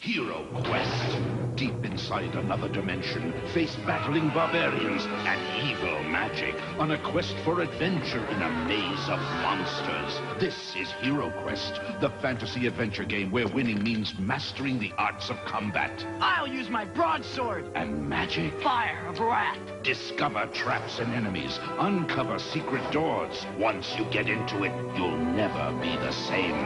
Hero Quest. Deep inside another dimension, face battling barbarians and evil magic on a quest for adventure in a maze of monsters. This is Hero Quest, the fantasy adventure game where winning means mastering the arts of combat. I'll use my broadsword And magic. Fire of Wrath. Discover traps and enemies. Uncover secret doors. Once you get into it, you'll never be the same.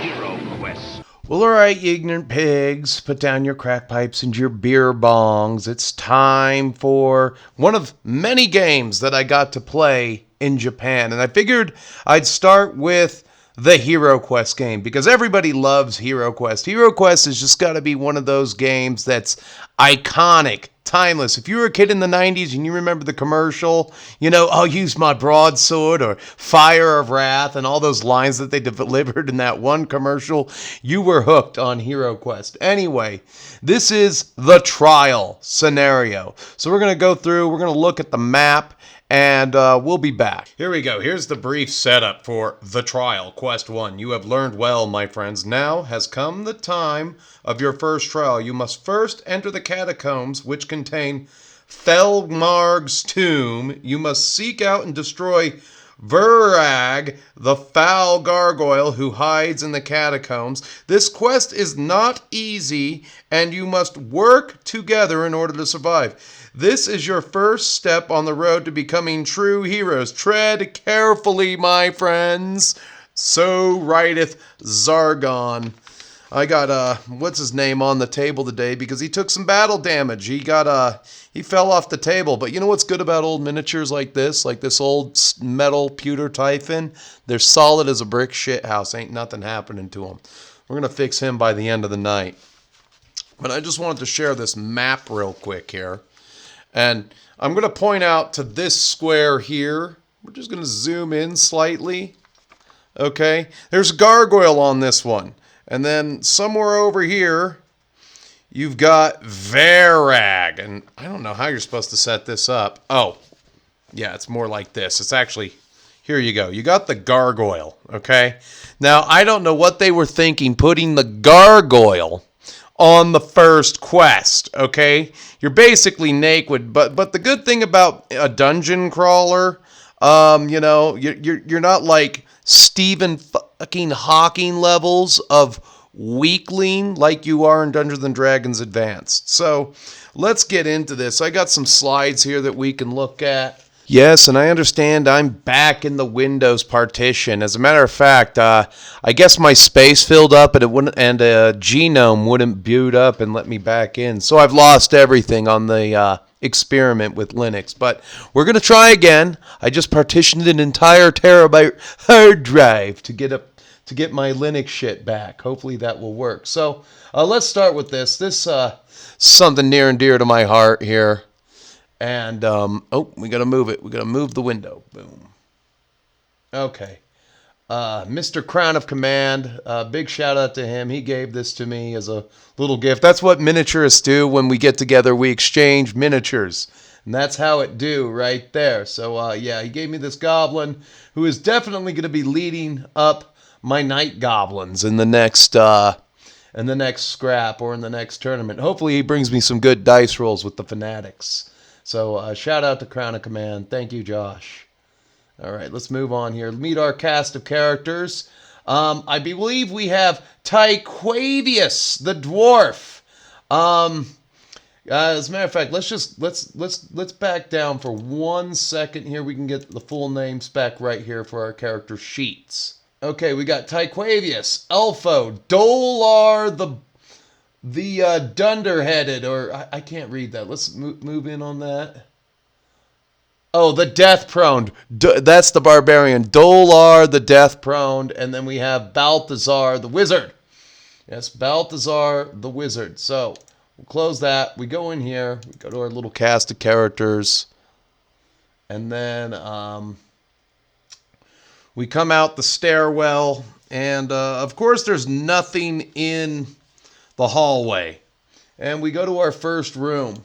Hero Quest. Well, all right, you ignorant pigs, put down your crack pipes and your beer bongs. It's time for one of many games that I got to play in Japan. And I figured I'd start with the Hero Quest game because everybody loves Hero Quest. Hero Quest has just got to be one of those games that's iconic, timeless. If you were a kid in the 90s and you remember the commercial, I'll use my broadsword or Fire of Wrath and all those lines that they delivered in that one commercial, you were hooked on Hero Quest. Anyway, this is the trial scenario. So we're going to go through, we're going to look at the map, and we'll be back. Here we go. Here's the brief setup for The Trial, Quest 1. You have learned well, my friends. Now has come the time of your first trial. You must first enter the catacombs, which contain Thelmarg's tomb. You must seek out and destroy Verag, the foul gargoyle who hides in the catacombs. This quest is not easy, and you must work together in order to survive. This is your first step on the road to becoming true heroes. Tread carefully, my friends. So writeth Zargon. I got, what's his name on the table today because he took some battle damage. He fell off the table. But you know what's good about old miniatures like this old metal pewter Typhon? They're solid as a brick shit house. Ain't nothing happening to them. We're going to fix him by the end of the night. But I just wanted to share this map real quick here. And I'm going to point out to this square here. We're just going to zoom in slightly. Okay. There's a gargoyle on this one. And then somewhere over here, you've got Verag. And I don't know how you're supposed to set this up. Oh, yeah, it's more like this. It's actually, here you go. You got the gargoyle. Okay. Now, I don't know what they were thinking putting the gargoyle on the first quest, okay? You're basically naked, but the good thing about a dungeon crawler, you're not like Stephen fucking Hawking levels of weakling like you are in Dungeons & Dragons Advanced. So let's get into this. I got some slides here that we can look at. Yes, and I understand I'm back in the Windows partition. As a matter of fact, I guess my space filled up and a genome wouldn't boot up and let me back in. So I've lost everything on the experiment with Linux. But we're going to try again. I just partitioned an entire terabyte hard drive to get my Linux shit back. Hopefully that will work. So let's start with this. This something near and dear to my heart here. And, we got to move it. We got to move the window. Boom. Okay. Mr. Crown of Command, big shout out to him. He gave this to me as a little gift. That's what miniaturists do when we get together. We exchange miniatures. And that's how it do right there. So, he gave me this goblin who is definitely going to be leading up my night goblins in the next scrap or in the next tournament. Hopefully he brings me some good dice rolls with the fanatics. So shout out to Crown of Command. Thank you, Josh. All right, let's move on here. Meet our cast of characters. I believe we have Tyquavius, the dwarf. As a matter of fact, let's back down for 1 second here. We can get the full name spec right here for our character sheets. Okay, we got Tyquavius, Elfo, Dolar, the dunderheaded, or I can't read that. Let's move in on that. Oh, the death prone. That's the barbarian. Dolar, the death prone, and then we have Balthazar, the wizard. Yes, Balthazar, the wizard. So we'll close that. We go in here. We go to our little cast of characters, and then we come out the stairwell, and of course, there's nothing in the hallway, and we go to our first room.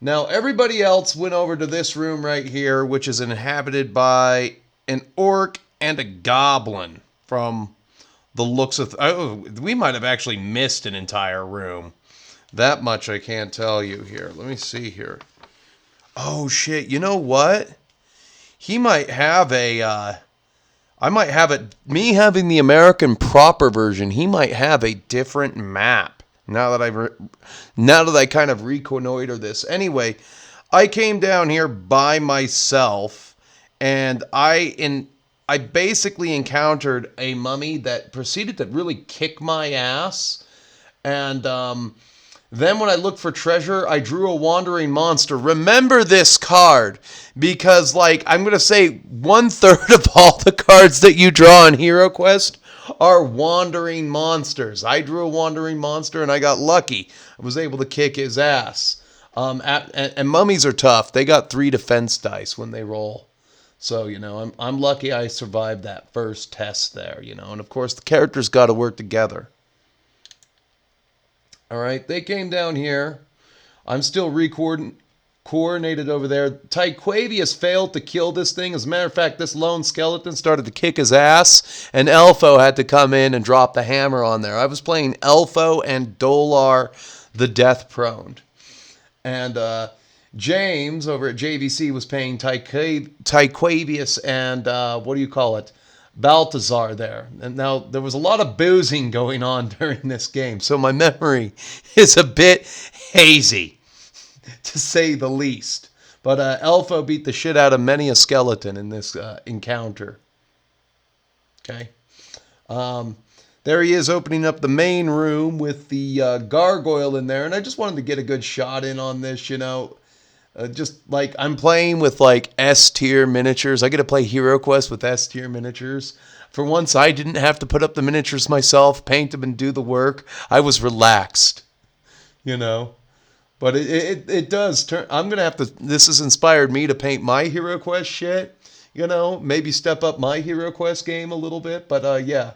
Now everybody else went over to this room right here, which is inhabited by an orc and a goblin from the looks of... we might have actually missed an entire room. That much I can't tell you here. Let me see here. Oh, shit. You know what? He might have a... I might have it... Me having the American proper version, he might have a different map. Now that I kind of reconnoiter this. Anyway, I came down here by myself, and I basically encountered a mummy that proceeded to really kick my ass. And then when I looked for treasure, I drew a wandering monster. Remember this card, because like I'm going to say 1/3 of all the cards that you draw in Hero Quest are wandering monsters. I drew a wandering monster and I got lucky. I was able to kick his ass. And mummies are tough. They got 3 defense dice when they roll. So, you know, I'm lucky I survived that first test there, you know. And of course the characters got to work together. All right, they came down here. I'm still coordinated over there. Tyquavius failed to kill this thing. As a matter of fact, this lone skeleton started to kick his ass, and Elfo had to come in and drop the hammer on there. I was playing Elfo and Dolar the Death Prone. And James over at JVC was paying Tyquavius and, Balthazar there. And now there was a lot of boozing going on during this game, so my memory is a bit hazy, to say the least. But Elfo beat the shit out of many a skeleton in this encounter. Okay. There he is opening up the main room with the gargoyle in there, and I just wanted to get a good shot in on this, you know. Just like I'm playing with like S-tier miniatures. I get to play Hero Quest with S-tier miniatures. For once, I didn't have to put up the miniatures myself, paint them, and do the work. I was relaxed, you know. But it does turn. I'm gonna have to. This has inspired me to paint my Hero Quest shit. You know, maybe step up my Hero Quest game a little bit. But yeah,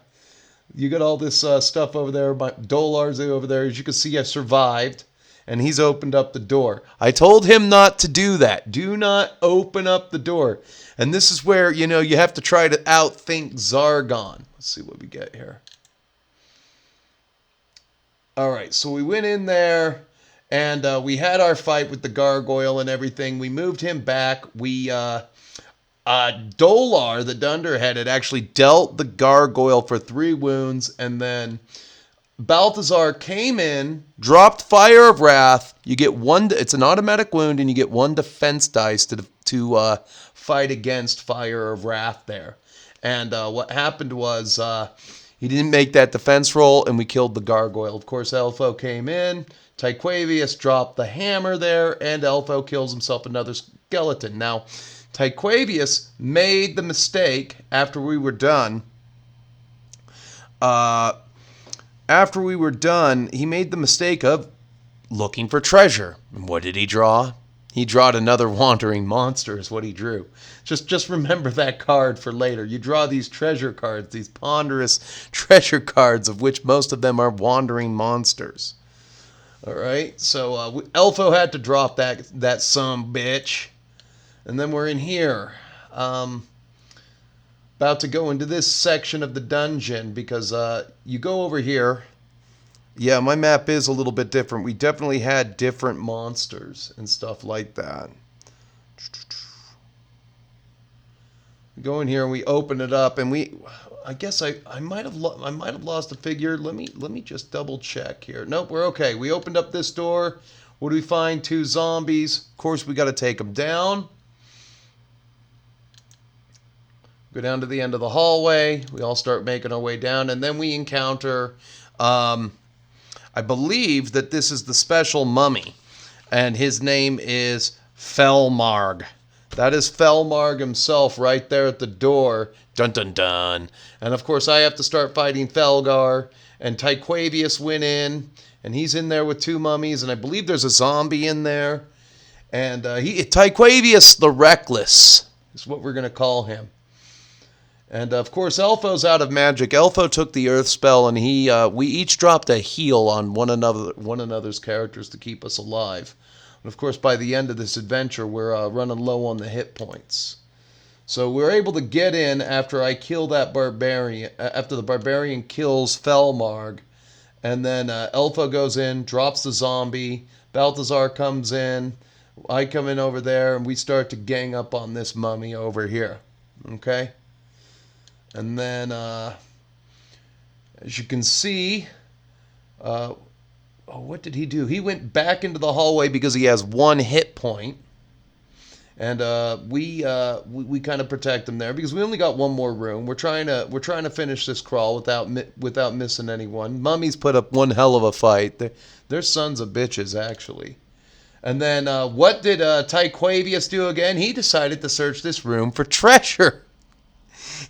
you got all this stuff over there. My Dolar's over there. As you can see, I survived. And he's opened up the door. I told him not to do that. Do not open up the door. And this is where, you know, you have to try to outthink Zargon. Let's see what we get here. All right, so we went in there, and we had our fight with the gargoyle and everything. We moved him back. Dolar, the Dunderhead, had actually dealt the gargoyle for 3 wounds, and then Balthazar came in, dropped Fire of Wrath. You get 1. It's an automatic wound, and you get 1 defense dice to fight against Fire of Wrath there. And what happened was he didn't make that defense roll, and we killed the gargoyle. Of course, Elfo came in. Tyquavius dropped the hammer there, and Elfo kills himself another skeleton. Now, Tyquavius made the mistake after we were done. He made the mistake of looking for treasure. And what did he draw? He drawed another wandering monster is what he drew. Just remember that card for later. You draw these treasure cards, these ponderous treasure cards, of which most of them are wandering monsters. All right, so Elfo had to drop that sumbitch. And then we're in here. About to go into this section of the dungeon because you go over here. Yeah, my map is a little bit different. We definitely had different monsters and stuff like that. We go in here and we open it up, and I guess I might have lost a figure. Let me just double check here. Nope, we're okay. We opened up this door. What do we find? 2 zombies. Of course, we got to take them down. Go down to the end of the hallway. We all start making our way down, and then we encounter, I believe that this is the special mummy, and his name is Felmarg. That is Felmarg himself right there at the door. Dun dun dun. And of course, I have to start fighting Felgar, and Tyquavius went in, and he's in there with 2 mummies, and I believe there's a zombie in there. And Tyquavius the Reckless is what we're going to call him. And of course, Elfo's out of magic. Elfo took the Earth spell, and we each dropped a heal on one another's characters to keep us alive. And of course, by the end of this adventure, we're running low on the hit points. So we're able to get in after I kill that barbarian, after the barbarian kills Felmarg. And then Elfo goes in, drops the zombie. Balthazar comes in. I come in over there, and we start to gang up on this mummy over here. Okay? And then, as you can see, what did he do? He went back into the hallway because he has 1 hit point. And we kind of protect him there because we only got 1 more room. We're trying to finish this crawl without missing anyone. Mummies put up one hell of a fight. They're sons of bitches, actually. And then what did Tyquavius do again? He decided to search this room for treasure.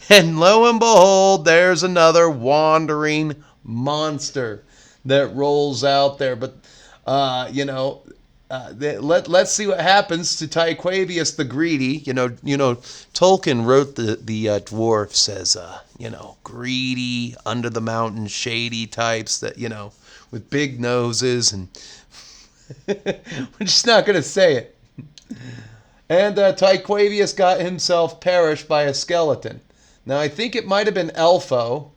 And lo and behold, there's another wandering monster that rolls out there. But let's see what happens to Tyquavius the Greedy. Tolkien wrote the dwarf says, greedy, under the mountain, shady types that, with big noses, and we're just not going to say it. And Tyquavius got himself perished by a skeleton. Now, I think it might have been Elfo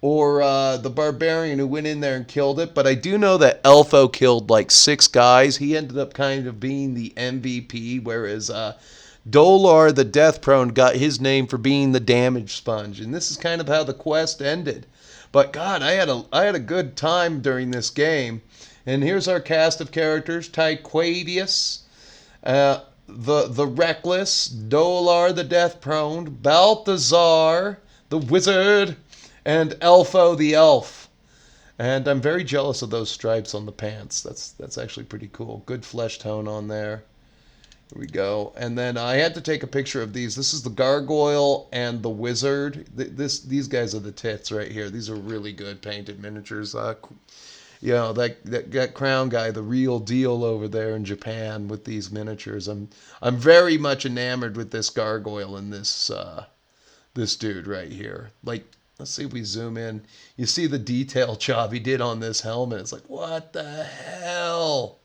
or the barbarian who went in there and killed it. But I do know that Elfo killed like 6 guys. He ended up kind of being the MVP, whereas Dolar the Death Prone got his name for being the damage sponge. And this is kind of how the quest ended. But God, I had a good time during this game. And here's our cast of characters: Tyquavius, the Reckless, Dolar the Death Prone, Balthazar the Wizard, and Elfo the Elf. And I'm very jealous of those stripes on the pants. That's actually pretty cool. Good flesh tone on there. Here we go. And then I had to take a picture of these. This is the Gargoyle and the Wizard. These guys are the tits right here. These are really good painted miniatures. That crown guy, the real deal over there in Japan with these miniatures. I'm very much enamored with this Gargoyle and this dude right here. Like, let's see if we zoom in. You see the detail job he did on this helmet. It's like, what the hell?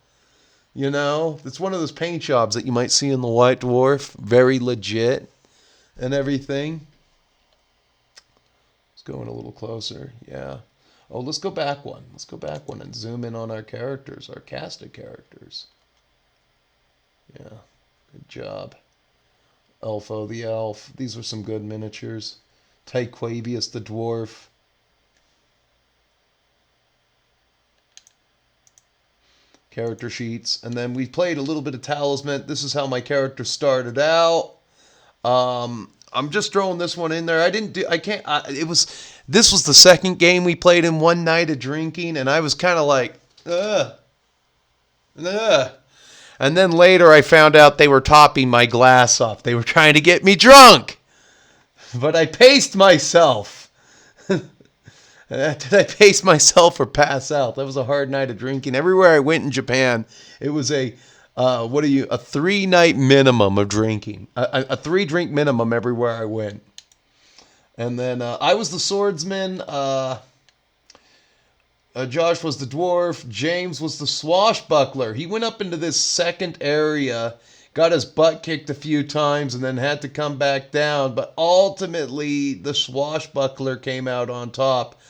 It's one of those paint jobs that you might see in the White Dwarf. Very legit and everything. Let's go in a little closer. Yeah. Oh, let's go back one. Let's go back one and zoom in on our characters, our cast of characters. Yeah, good job. Elfo the Elf. These were some good miniatures. Tyquavius the Dwarf. Character sheets. And then we played a little bit of Talisman. This is how my character started out. I'm just throwing this one in there. This was the second game we played in one night of drinking, and I was kind of like, ugh. And then later I found out they were topping my glass off. They were trying to get me drunk. But I paced myself. Did I pace myself or pass out? That was a hard night of drinking. Everywhere I went in Japan, it was a 3-night minimum of drinking. A 3-drink minimum everywhere I went. And then I was the swordsman. Josh was the dwarf. James was the swashbuckler. He went up into this second area, got his butt kicked a few times, and then had to come back down. But ultimately, the swashbuckler came out on top.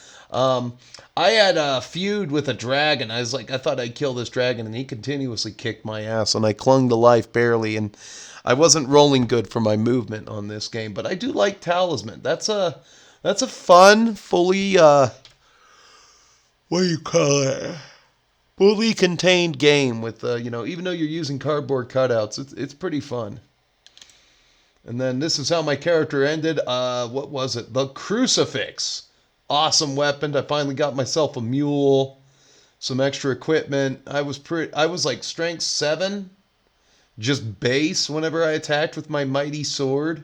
I had a feud with a dragon. I thought I'd kill this dragon, and he continuously kicked my ass, and I clung to life barely, and I wasn't rolling good for my movement on this game. But I do like Talisman. That's a fun, fully, fully contained game with, even though you're using cardboard cutouts, it's pretty fun. And then this is how my character ended. What was it? The Crucifix. Awesome weapon. I finally got myself a mule, some extra equipment. I was like strength 7, just base whenever I attacked with my mighty sword.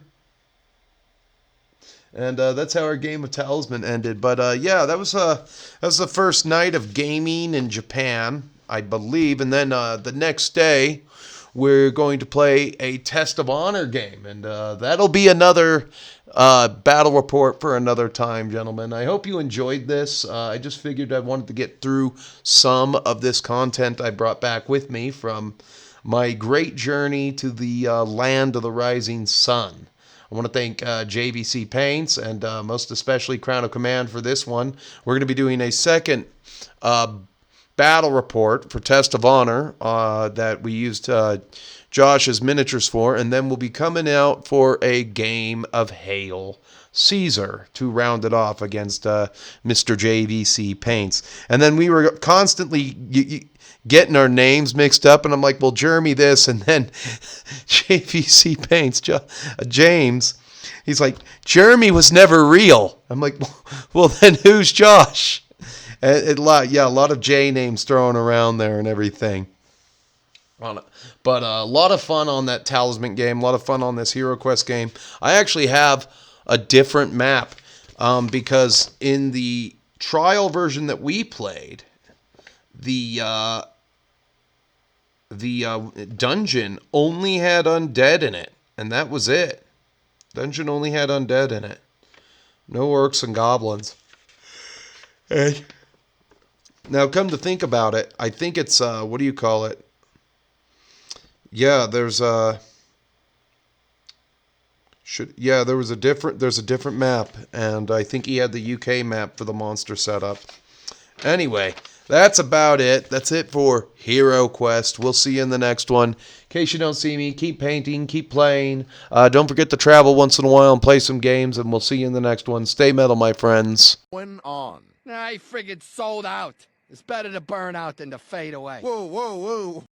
And that's how our game of Talisman ended. But yeah, that was the first night of gaming in Japan, I believe. And then the next day, we're going to play a Test of Honor game, and that'll be another battle report for another time, gentlemen. I hope you enjoyed this. I just figured I wanted to get through some of this content I brought back with me from my great journey to the land of the rising sun. I want to thank JVC Paints and most especially Crown of Command for this one. We're going to be doing a second battle report for Test of Honor that we used Josh's miniatures for, and then we'll be coming out for a game of Hail Caesar to round it off against Mr. JVC Paints. And then we were constantly getting our names mixed up, and I'm like, well, Jeremy this, and then JVC Paints, James, he's like, Jeremy was never real. I'm like, well, then who's Josh? And a lot of J names thrown around there and everything. But a lot of fun on that Talisman game, a lot of fun on this Hero Quest game. I actually have a different map because in the trial version that we played, the dungeon only had undead in it, and that was it. Dungeon only had undead in it. No orcs and goblins. And now, come to think about it, I think it's what do you call it? Yeah, there's a there's a different map, and I think he had the UK map for the monster setup. Anyway, that's about it. That's it for Hero Quest. We'll see you in the next one. In case you don't see me, keep painting, keep playing. Don't forget to travel once in a while and play some games, and we'll see you in the next one. Stay metal, my friends. When on. I figured sold out. It's better to burn out than to fade away. Whoa, whoa, whoa.